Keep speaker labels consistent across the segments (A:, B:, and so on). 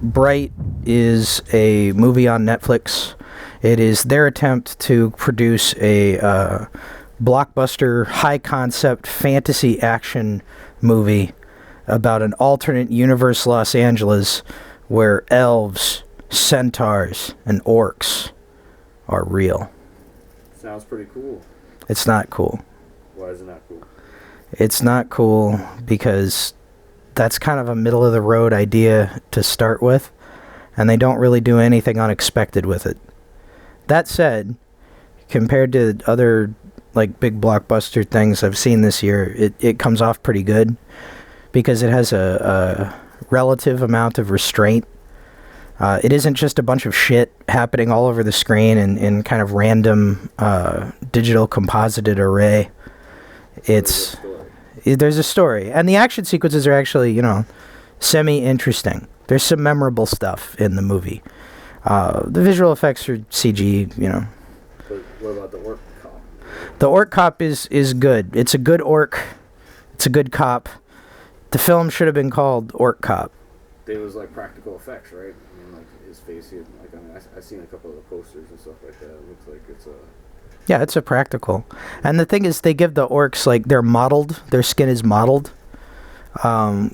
A: Bright is a movie on Netflix. It is their attempt to produce a blockbuster, high-concept fantasy action movie about an alternate universe Los Angeles where elves, centaurs, and orcs are real.
B: Sounds pretty cool.
A: It's not cool.
B: Why is it not cool?
A: It's not cool because that's kind of a middle-of-the-road idea to start with, and they don't really do anything unexpected with it. That said, compared to other like big blockbuster things I've seen this year, it comes off pretty good because it has a relative amount of restraint. It isn't just a bunch of shit happening all over the screen in kind of random digital composited array. There's a story. And the action sequences are actually, semi-interesting. There's some memorable stuff in the movie. The visual effects are CG,
B: But what about the orc cop?
A: The orc cop is good. It's a good orc. It's a good cop. The film should have been called Orc Cop.
B: It was like practical effects, right? I mean, like his face, I've seen a couple of the posters and stuff like that. It looks like it's a...
A: Yeah, it's a practical. And the thing is, they give the orcs, like, they're modeled. Their skin is modeled.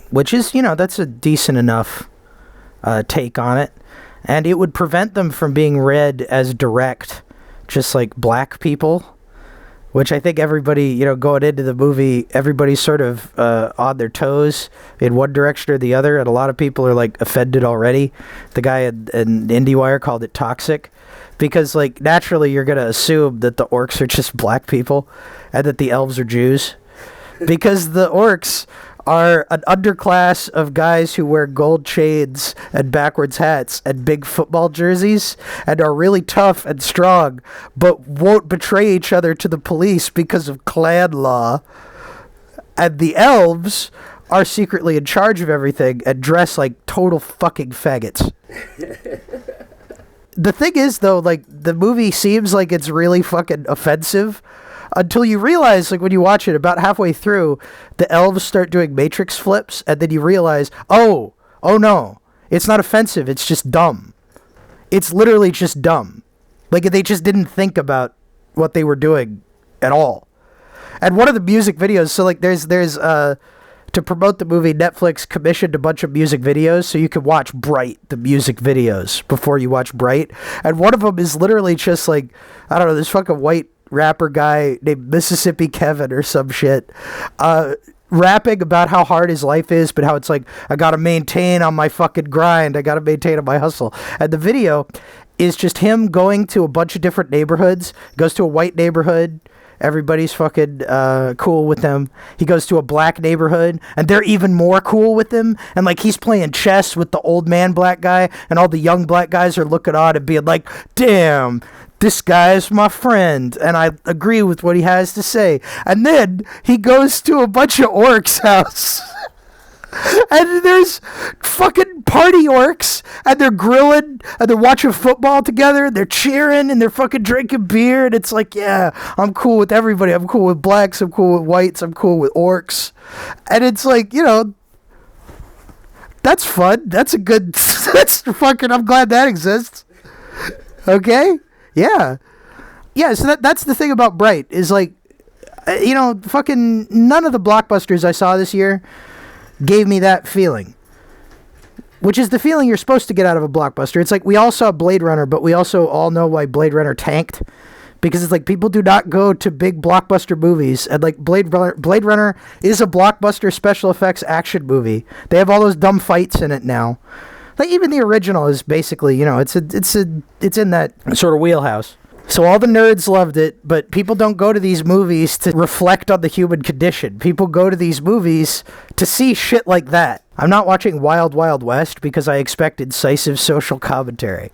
A: Which is, that's a decent enough take on it. And it would prevent them from being read as direct, just like black people. Which I think everybody, going into the movie, everybody's sort of on their toes in one direction or the other. And a lot of people are, like, offended already. The guy in IndieWire called it toxic. Because, like, naturally you're going to assume that the orcs are just black people and that the elves are Jews. Because the orcs are an underclass of guys who wear gold chains and backwards hats and big football jerseys and are really tough and strong, but won't betray each other to the police because of clan law. And the elves are secretly in charge of everything and dress like total fucking faggots. The thing is, though, like, the movie seems like it's really fucking offensive until you realize, like, when you watch it, about halfway through, the elves start doing matrix flips, and then you realize, oh no, it's not offensive, it's just dumb. It's literally just dumb. Like, they just didn't think about what they were doing at all. And one of the music videos, so, like, there's to promote the movie, Netflix commissioned a bunch of music videos so you could watch Bright, the music videos, before you watch Bright. And one of them is literally just, like, I don't know, this fucking white rapper guy named Mississippi Kevin or some shit, rapping about how hard his life is, but how it's like, I gotta maintain on my fucking grind, I gotta maintain on my hustle. And the video is just him going to a bunch of different neighborhoods. Goes to a white neighborhood, everybody's fucking cool with him. He goes to a black neighborhood, and they're even more cool with him. And, like, he's playing chess with the old man black guy, and all the young black guys are looking on and being like, damn, this guy's my friend, and I agree with what he has to say. And then he goes to a bunch of orcs' house. And there's fucking party orcs, and they're grilling, and they're watching football together, and they're cheering, and they're fucking drinking beer, and it's like, yeah, I'm cool with everybody. I'm cool with blacks, I'm cool with whites, I'm cool with orcs. And it's like, that's fun. That's a good, that's fucking, I'm glad that exists. Okay? Yeah. Yeah, so that's the thing about Bright, is like, fucking none of the blockbusters I saw this year gave me that feeling. Which is the feeling you're supposed to get out of a blockbuster. It's like, we all saw Blade Runner, but we also all know why Blade Runner tanked. Because it's like, people do not go to big blockbuster movies. And, like, Blade Runner is a blockbuster special effects action movie. They have all those dumb fights in it now. Like, even the original is basically, it's in that sort of wheelhouse. So all the nerds loved it, but people don't go to these movies to reflect on the human condition. People go to these movies to see shit like that. I'm not watching Wild Wild West because I expect incisive social commentary.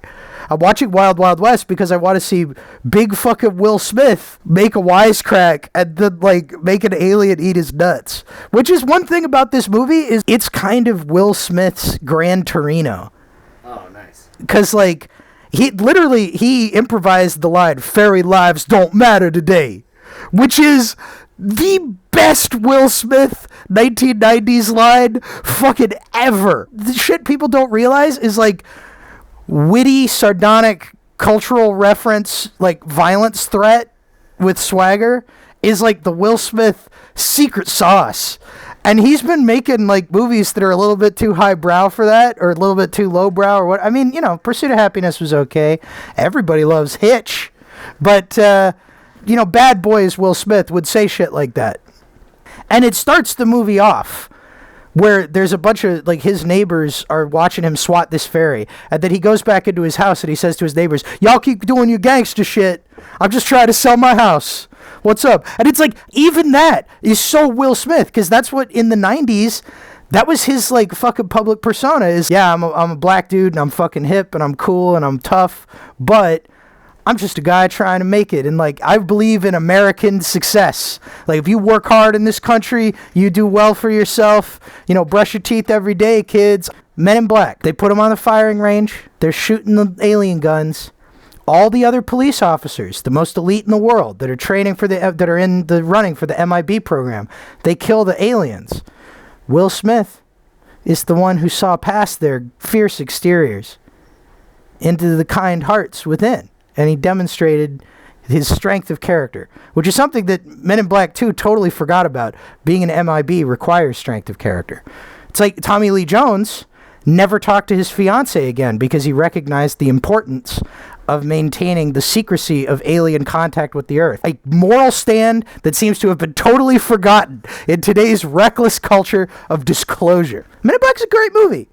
A: I'm watching Wild Wild West because I want to see big fucking Will Smith make a wisecrack and then, like, make an alien eat his nuts. Which is one thing about this movie, is it's kind of Will Smith's Gran Torino.
B: Oh, nice.
A: Because, like, he improvised the line, "Fairy lives don't matter today," which is the best Will Smith 1990s line fucking ever. The shit people don't realize is like witty, sardonic, cultural reference, like violence threat with swagger is like the Will Smith secret sauce. And he's been making like movies that are a little bit too highbrow for that, or a little bit too lowbrow, or what. I mean, you know, Pursuit of Happiness was okay. Everybody loves Hitch. But, you know, Bad Boys Will Smith would say shit like that. And it starts the movie off where there's a bunch of, like, his neighbors are watching him swat this fairy. And then he goes back into his house and he says to his neighbors, y'all keep doing your gangster shit. I'm just trying to sell my house. What's up? And it's like, even that is so Will Smith, because that's what, in the 90s, that was his, like, fucking public persona is, yeah, I'm a black dude and I'm fucking hip and I'm cool and I'm tough, but I'm just a guy trying to make it. And, like, I believe in American success. Like, if you work hard in this country, you do well for yourself, you know, brush your teeth every day, kids. Men in Black, they put them on the firing range. They're shooting the alien guns. All the other police officers, the most elite in the world, that are training for that are in the running for the MIB program, they kill the aliens. Will Smith is the one who saw past their fierce exteriors into the kind hearts within. And he demonstrated his strength of character, which is something that Men in Black 2 totally forgot about. Being an MIB requires strength of character. It's like Tommy Lee Jones never talked to his fiancée again because he recognized the importance of maintaining the secrecy of alien contact with the Earth. A moral stand that seems to have been totally forgotten in today's reckless culture of disclosure. Men in Black's a great movie.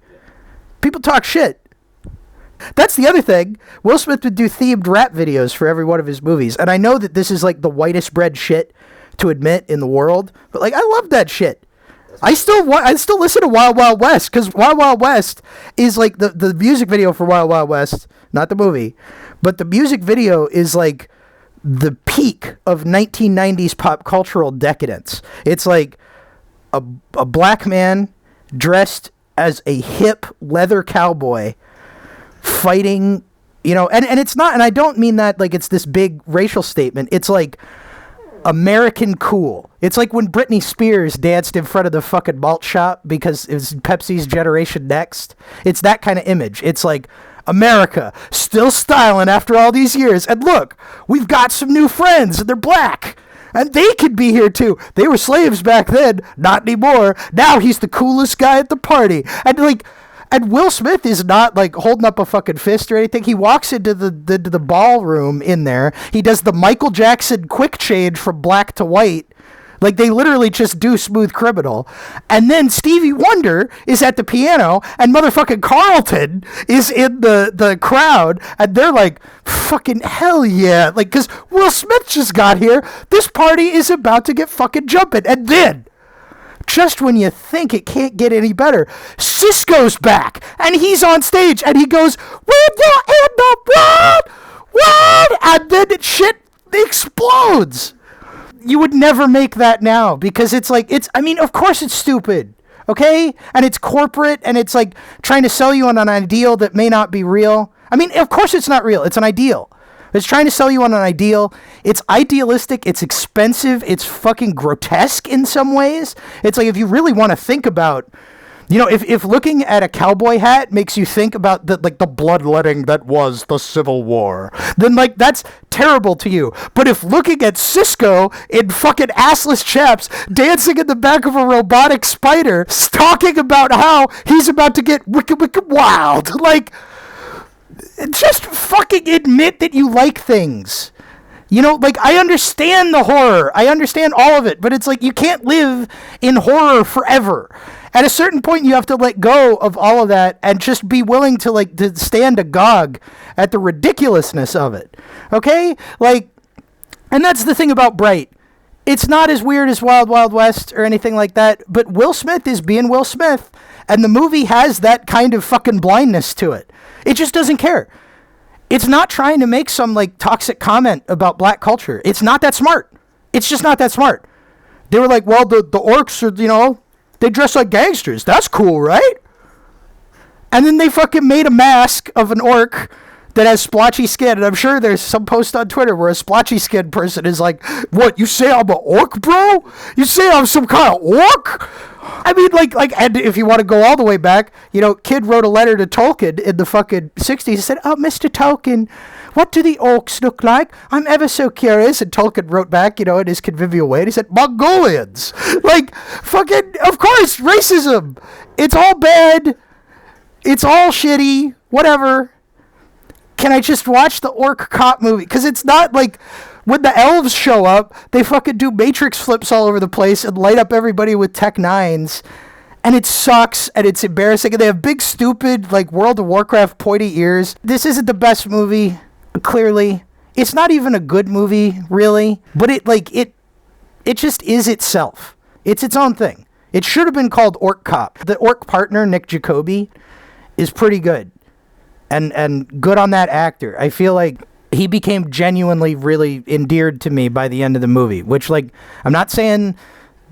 A: People talk shit. That's the other thing. Will Smith would do themed rap videos for every one of his movies. And I know that this is like the whitest bread shit to admit in the world, but like I love that shit. I still listen to Wild Wild West, because Wild Wild West is like the music video for Wild Wild West, not the movie, but the music video is like the peak of 1990s pop cultural decadence. It's like a black man dressed as a hip leather cowboy fighting, you know, and it's not, and I don't mean that like it's this big racial statement. It's like American cool. It's like when Britney Spears danced in front of the fucking malt shop because it was Pepsi's Generation Next. It's that kind of image. It's like America still styling after all these years. And look, we've got some new friends and they're black. And they could be here too. They were slaves back then, not anymore. Now he's the coolest guy at the party. And like, and Will Smith is not like holding up a fucking fist or anything. He walks into the ballroom in there. He does the Michael Jackson quick change from black to white. Like they literally just do Smooth Criminal. And then Stevie Wonder is at the piano and motherfucking Carlton is in the crowd. And they're like, fucking hell yeah. Like, cause Will Smith just got here. This party is about to get fucking jumping. And then, just when you think it can't get any better, Cisco's back, and he's on stage, and he goes, "We're the end of world," and then shit explodes. You would never make that now, because it's like, I mean, of course it's stupid, okay? And it's corporate, and it's like trying to sell you on an ideal that may not be real. I mean, of course it's not real. It's an ideal. It's trying to sell you on an ideal. It's idealistic. It's expensive. It's fucking grotesque in some ways. It's like if you really want to think about, you know, if looking at a cowboy hat makes you think about the bloodletting that was the Civil War, then like that's terrible to you. But if looking at Cisco in fucking assless chaps dancing in the back of a robotic spider, talking about how he's about to get wicked wild, like, just fucking admit that you like things. You know, like, I understand the horror. I understand all of it. But it's like, you can't live in horror forever. At a certain point, you have to let go of all of that and just be willing to, like, to stand agog at the ridiculousness of it. Okay? Like, and that's the thing about Bright. It's not as weird as Wild Wild West or anything like that. But Will Smith is being Will Smith. And the movie has that kind of fucking blindness to it. It just doesn't care. It's not trying to make some like toxic comment about black culture. It's not that smart. It's just not that smart. They were like, well, the orcs are, you know, they dress like gangsters. That's cool, right? And then they fucking made a mask of an orc that has splotchy skin, and I'm sure there's some post on Twitter where a splotchy skin person is like, "What, you say I'm an orc, bro? You say I'm some kind of orc?" I mean, like, and if you want to go all the way back, Kid wrote a letter to Tolkien in the fucking 60s. He said, "Oh, Mr. Tolkien, what do the orcs look like? I'm ever so curious." And Tolkien wrote back, in his convivial way, and he said, "Mongolians." Like, fucking, of course, racism. It's all bad. It's all shitty. Whatever. Can I just watch the orc cop movie? Because it's not like when the elves show up, they fucking do matrix flips all over the place and light up everybody with Tech 9s. And it sucks and it's embarrassing. And they have big, stupid, like World of Warcraft pointy ears. This isn't the best movie, clearly. It's not even a good movie, really. But it just is itself. It's its own thing. It should have been called Orc Cop. The orc partner, Nick Jacoby, is pretty good. And good on that actor. I feel like he became genuinely really endeared to me by the end of the movie, which, like, I'm not saying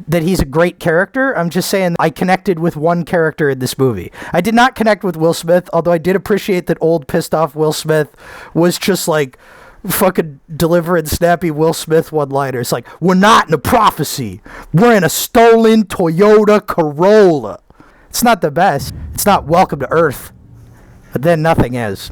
A: that he's a great character. I'm just saying I connected with one character in this movie. I did not connect with Will Smith, although I did appreciate that old pissed off Will Smith was just like fucking delivering snappy Will Smith one-liners. Like, "We're not in a prophecy. We're in a stolen Toyota Corolla." It's not the best. It's not Welcome to Earth. But then nothing is.